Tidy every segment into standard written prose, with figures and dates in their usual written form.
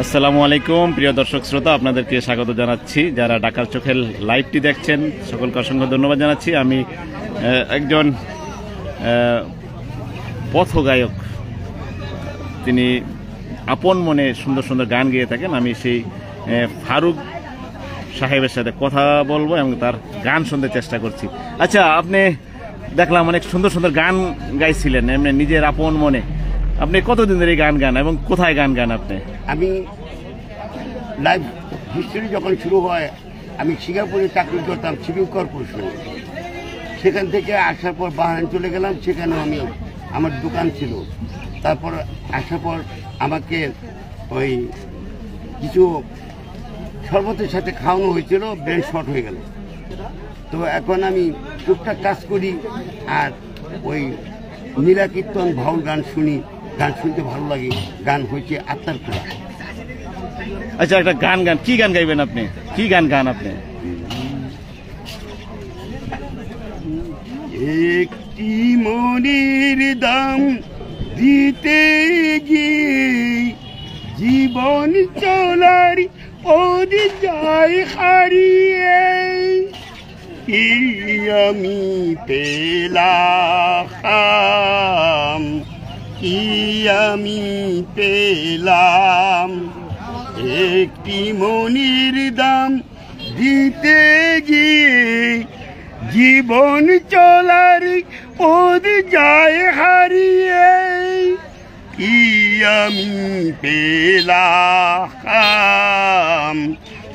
আসসালামু আলাইকুম প্রিয় দর্শক শ্রোতা, আপনাদেরকে স্বাগত জানাচ্ছি। যারা ঢাকার চোখের লাইভটি দেখছেন সকলকে অসংখ্য ধন্যবাদ জানাচ্ছি। আমি একজন পথগায়ক, তিনি আপন মনে সুন্দর সুন্দর গান গেয়ে থাকেন। আমি সেই ফারুক সাহেবের সাথে কথা বলবো এবং তার গান শুনতে চেষ্টা করছি। আচ্ছা, আপনি দেখলাম অনেক সুন্দর সুন্দর গান গাইছিলেন এমনি নিজের আপন মনে। আপনি কতদিন ধরে গান গান এবং কোথায় গান গান আপনি? আমি লাইভ হিস্ট্রি যখন শুরু হয়, আমি সিঙ্গাপুরে চাকরি করতাম সিভিল কর্পোরেশনে। সেখান থেকে আসার পর বাহারাইন চলে গেলাম, সেখানেও আমি আমার দোকান ছিল। তারপর আসার পর আমাকে ওই কিছু শরবতের সাথে খাওয়ানো হয়েছিল, ব্রেন শর্ট হয়ে গেল। তো এখন আমি টুকটাক কাজ করি আর ওই নীলা কীর্তন ভাউল গান শুনি, গান শুনতে ভালো লাগে। গান হয়েছে আত্মার খোলা। আচ্ছা, একটা গান গান, কি গান গাইবেন আপনি? কি গান গান আপনি? একটি মনের দাম দিতে গিয়ে জীবন চলার পথ যায় হারিয়ে, কি আমি পেলাম, কি আমি পেলাম। একটি মনের দাম দিতে গিয়ে জীবন চলার পথ যায় হারিয়ে, কি আমি পেলাম,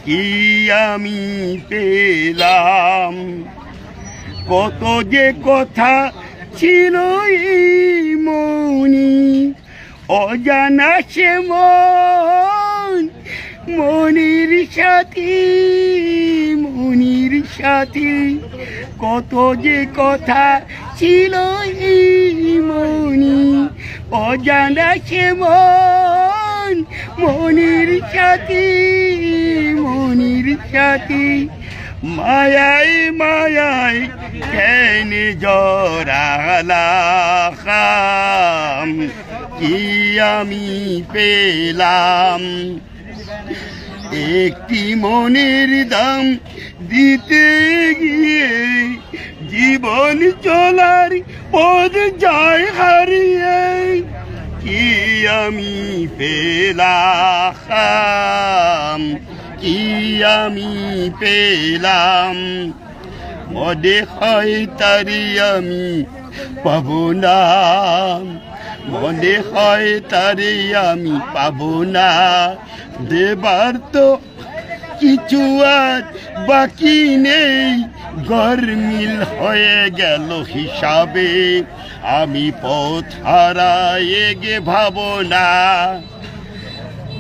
কি আমি পেলাম। কত যে কথা ছিল এই মনি, অজানা সে মন, মনির সাথী, মনির সাথী। কত যে কথা ছিল এই মনি, অজানা সে মন, মনির সাথী, মনির সাথী। মায়াই মায়াই কেন জড়ালাম, কি আমি পেলাম। একটি মনের দাম দিতে গিয়ে জীবন চলার পথ যায় হারিয়ে, কি আমি পেলাম, কি আমি পেলাম। মনে হয় তারি আমি পাবো না, মনে হয় তারে আমি পাবো না। দেবার তো কিছু আর বাকি নেই, গরমিল হয়ে গেল হিসাবে। আমি পথ হারায়ে গে ভাবনা।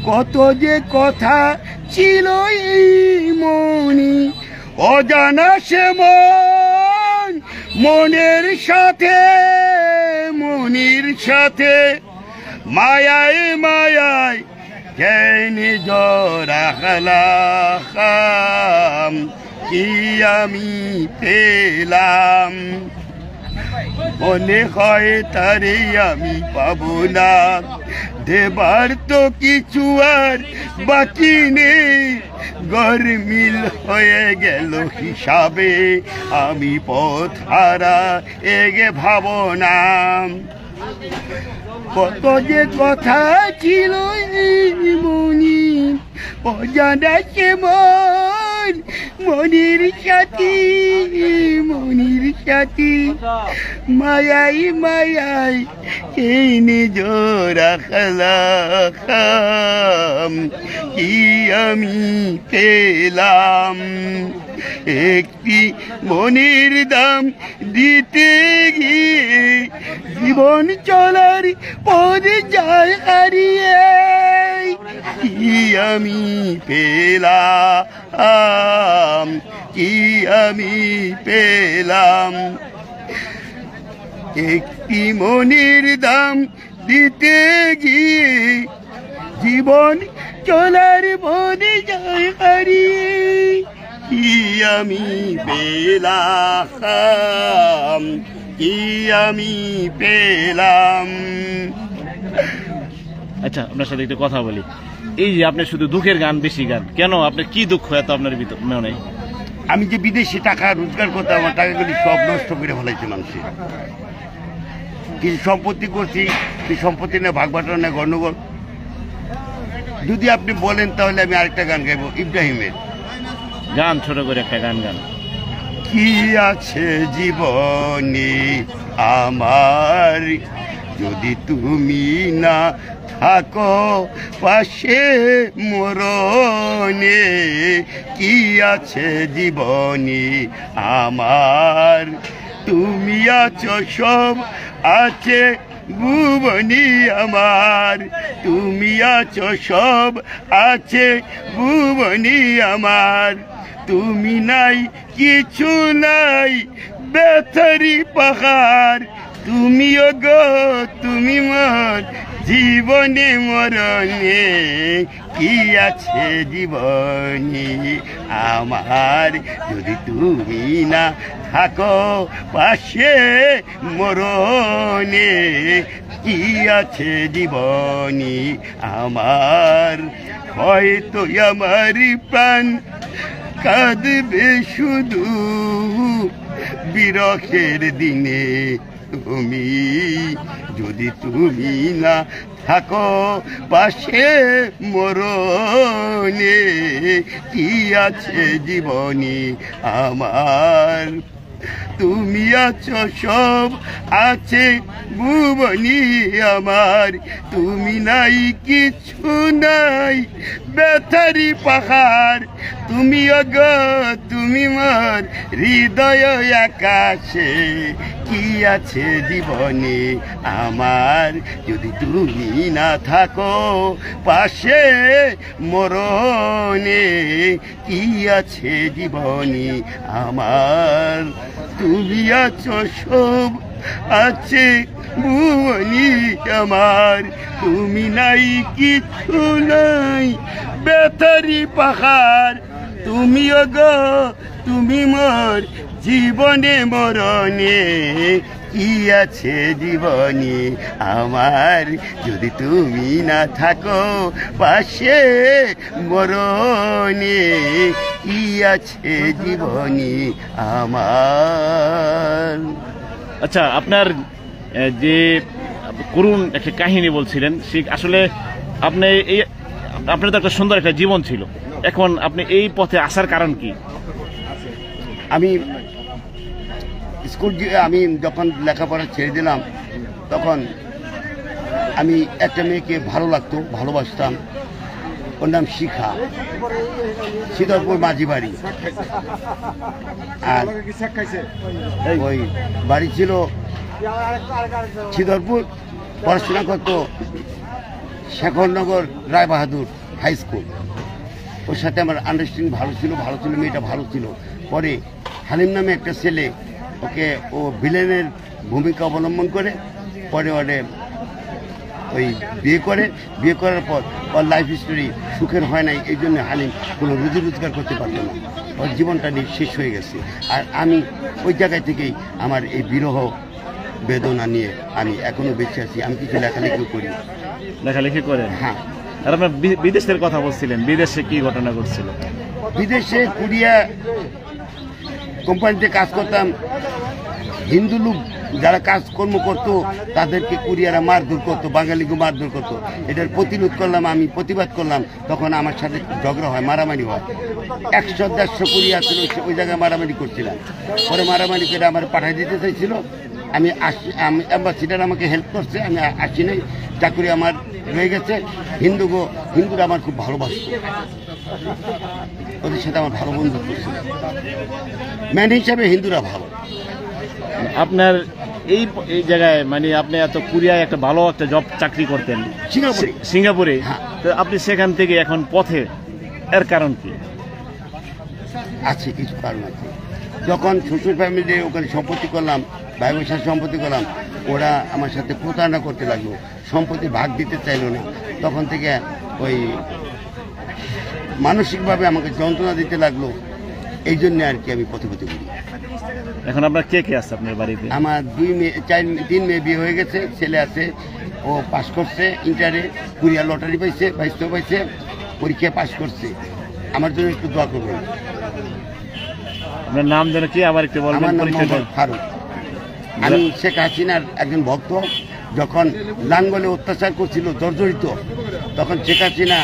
কত যে কথা ছিল এই মনি, অজানা সে মন, মনের সাথে, মনির সাথে। মায়ায় মায়ায় কেন জড়ালাম, কি আমি পেলাম। মনে হয় তারে আমি পাবো না, দেবার তো কিছু আর বাকি নেই, গরমিল হয়ে গেল হিসাবে। আমি পথ হারা এগে ভাবনা। কত যে কথা ছিল এই মনি, অজানা সে মন, মনির সাথী, মনির সাথী। মায়াই মায়াই এই নিজরা খালাম, কি আমি পেলাম। একটি মনের দাম দিতে গিয়ে জীবন চলার পথ যায় হারিয়ে, কি আমি পেলাম, কি আমি পেলাম। একটি মনের দাম দিতে গিয়ে জীবন চলার পথ যায় হারিয়ে, কি আমি পেলাম, কি আমি পেলাম। আচ্ছা, আপনার সাথে একটু কথা বলি। এই যে আপনি শুধু দুঃখের গান, বেশি গান কেন? আপনার কি দুঃখ এত আপনার মনে? আমি যে বিদেশে টাকা রোজগার করতাম, আমার টাকাগুলি সব নষ্ট করে ফেলাইছে মানুষের। কিছু সম্পত্তি করছি, সেই সম্পত্তি নিয়ে ভাগ বাটোয়ারা নিয়ে গণ্ডগোল। যদি আপনি বলেন তাহলে আমি আরেকটা গান গাইবো, ইব্রাহিমের গান, ছোট করে একটা গান গান। কি আছে জীবনে আমার, যদি তুমি না থাকো পাশে মরণে, কি আছে জীবনে আমার, তুমি আছো সব আছে ভুবনি আমার, তুমি আছো সব আছে ভুবনি আমার, তুমি নাই কিছু নাই বেতারি পাহাড়, তুমিও গো তুমি মোর জীবনে মরণে, কি আছে জীবনে আমার, যদি তুমি না থাকো পাশে মরণে, কি আছে জীবনে আমার, হয়তো আমার প্রাণ কাঁদবে শুধু বিরহের দিনে, তুমি যদি তুমি না থাকো পাশে মরণে, কি আছে জীবনে আমার, তুমি আছো সব আছে ভুবনি আমার, তুমি নাই কিছু নাই বেতারি পাহাড়, তুমি অগ তুমি মোর হৃদয় আকাশে, কি আছে জীবনে আমার, যদি তুমি না থাকো পাশে মরণে, কি আছে জীবনে আমার, তুমি আছো সব আছে ভুবনি আমার, তুমি নাই কিছু নাই বেতারি পাহাড়, তুমি গো তুমি মোর জীবনে মরণে, কি আছে জীবনে আমার, যদি তুমি না থাকো পাশে মরণে, কি আছে জীবনে আমার। আচ্ছা, আপনার যে করুণ একটা কাহিনী বলছিলেন, সে আসলে আপনি এই আপনার তো একটা সুন্দর একটা জীবন ছিল, এখন আপনি এই পথে আসার কারণ কি? আমি স্কুল আমি যখন লেখাপড়া ছেড়ে দিলাম, তখন আমি একটা মেয়েকে ভালো লাগতো, ভালোবাসতাম, ওর নাম শিখা, শীতলপুর মাঝি বাড়ি, আর ওই বাড়ি ছিল শীতলপুর, পড়াশোনা করতো শেখরনগর রায়বাহাদুর হাই স্কুল। ওর সাথে আমার আন্ডারস্ট্যান্ডিং ভালো ছিল, মেয়েটা ভালো ছিল। পরে হালিম নামে একটা ছেলে, ওকে ও ভিলেনের ভূমিকা অবলম্বন করে, পরে ওরে ওই বিয়ে করার পর ওর লাইফ স্টোরি সুখের হয় নাই, এই জন্য হালিম কোনো রুজি রোজগার করতে পারতো না, ওর জীবনটা শেষ হয়ে গেছে। আর আমি ওই জায়গায় থেকেই আমার এই বিরহ বেদনা নিয়ে আমি এখনো বেঁচে আছি। আমি কিছু লেখালেখি করি। হ্যাঁ। আর আপনার বিদেশের কথা বলছিলেন, বিদেশে কি ঘটনা ঘটছিল? বিদেশে কুরিয়া কোম্পানিতে কাজ করতাম, হিন্দু লোক যারা কাজকর্ম করতো তাদেরকে কুরিয়ারা মারধর করতো, বাঙালিকে মারধর করতো। এটার প্রতিরোধ করলাম, আমি প্রতিবাদ করলাম, তখন আমার সাথে ঝগড়া হয়, মারামারি হয়। 100-150 কুরিয়া ছিল, ওই জায়গায় মারামারি করছিলাম। পরে মারামারি করে আমার পাঠিয়ে দিতে চাইছিল, আমি অ্যাম্বাসিডার আমাকে হেল্প করছে, আমি আসি নাই, চাকরি আমার রয়ে গেছে। হিন্দুরা আমার খুব ভালোবাসত, ওদের সাথে আমার ভালো বন্ধুত্ব ছিল, ম্যান হিসাবে হিন্দুরা ভালো। আপনার এই জায়গায় মানে আপনি এত কোরিয়ায় একটা ভালো একটা জব চাকরি করতেন সিঙ্গাপুরে, তো আপনি সেখান থেকে এখন পথে, এর কারণ কি? আছে কিছু কারণ আছে। যখন শ্বশুর ফ্যামিলি ওখানে সম্পত্তি করলাম, ভাই বোনের সম্পত্তি করলাম, ওরা আমার সাথে প্রতারণা করতে লাগলো, সম্পত্তি ভাগ দিতে চাইলো না। তখন থেকে ওই মানসিকভাবে আমাকে যন্ত্রণা দিতে লাগলো, এই জন্য আর কি আমি পথে ঘুরি। এখন আপনার কে কে আছে আপনার বাড়িতে? আমার 3 মেয়ে বিয়ে হয়ে গেছে, ছেলে আছে, ও পাস করছে ইন্টারে, কুরিয়া লটারি পাইছে, বাইশও পাইছে, পরীক্ষায় পাস করছে। আমার জন্য একটু দোয়া করবেন। আপনার নাম যেন কি আবার একটু বলবেন? আমার নাম পরিচয়টা? মোহাম্মদ ফারুক। আমি শেখ হাসিনার একজন ভক্ত। যখন লাঙ্গলে অত্যাচার করছিল, জর্জরিত, তখন শেখ হাসিনা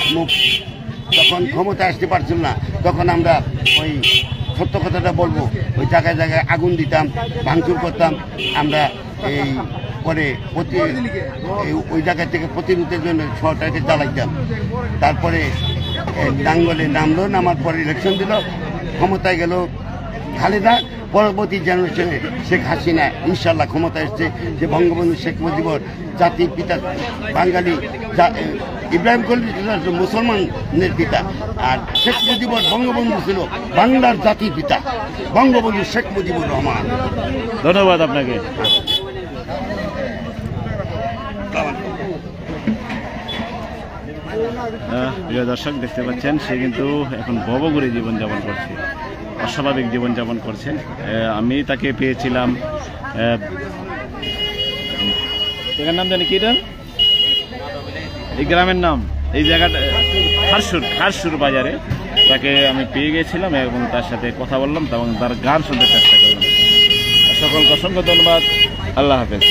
তখন ক্ষমতায় আসতে পারছিল না, তখন আমরা ওই সত্য কথাটা বলবো, ওই জায়গায় জায়গায় আগুন দিতাম, ভাঙচুর করতাম। আমরা এই পরে ওই জায়গা থেকে প্রতিরোধের জন্য শহরটাকে জ্বালাইতাম। তারপরে লাঙ্গলে নামলো, নামার পরে ইলেকশন দিল, ক্ষমতায় গেল খালেদা। পরবর্তী জেনারেশনে শেখ হাসিনা ইনশাল্লাহ ক্ষমতা এসছে, যে বঙ্গবন্ধু শেখ মুজিবুর জাতির পিতা, বাঙালি ইব্রাহিম খলিল ছিল মুসলমানের পিতা, আর শেখ মুজিবুর বঙ্গবন্ধু ছিল বাংলার জাতির পিতা, বঙ্গবন্ধু শেখ মুজিবুর রহমান। ধন্যবাদ আপনাকে। প্রিয় দর্শক, দেখতে পাচ্ছেন সে কিন্তু এখন ভবঘুরে জীবনযাপন করছে, অস্বাভাবিক জীবনযাপন করছে। আমি তাকে পেয়েছিলাম, এটার নাম জানি কি, এটা এই গ্রামের নাম, এই জায়গাটা খারসুর বাজারে তাকে আমি পেয়ে গিয়েছিলাম এবং তার সাথে কথা বললাম এবং তার গান শুনতে চেষ্টা করলাম। সকলকে অসংখ্য ধন্যবাদ। আল্লাহ হাফেজ।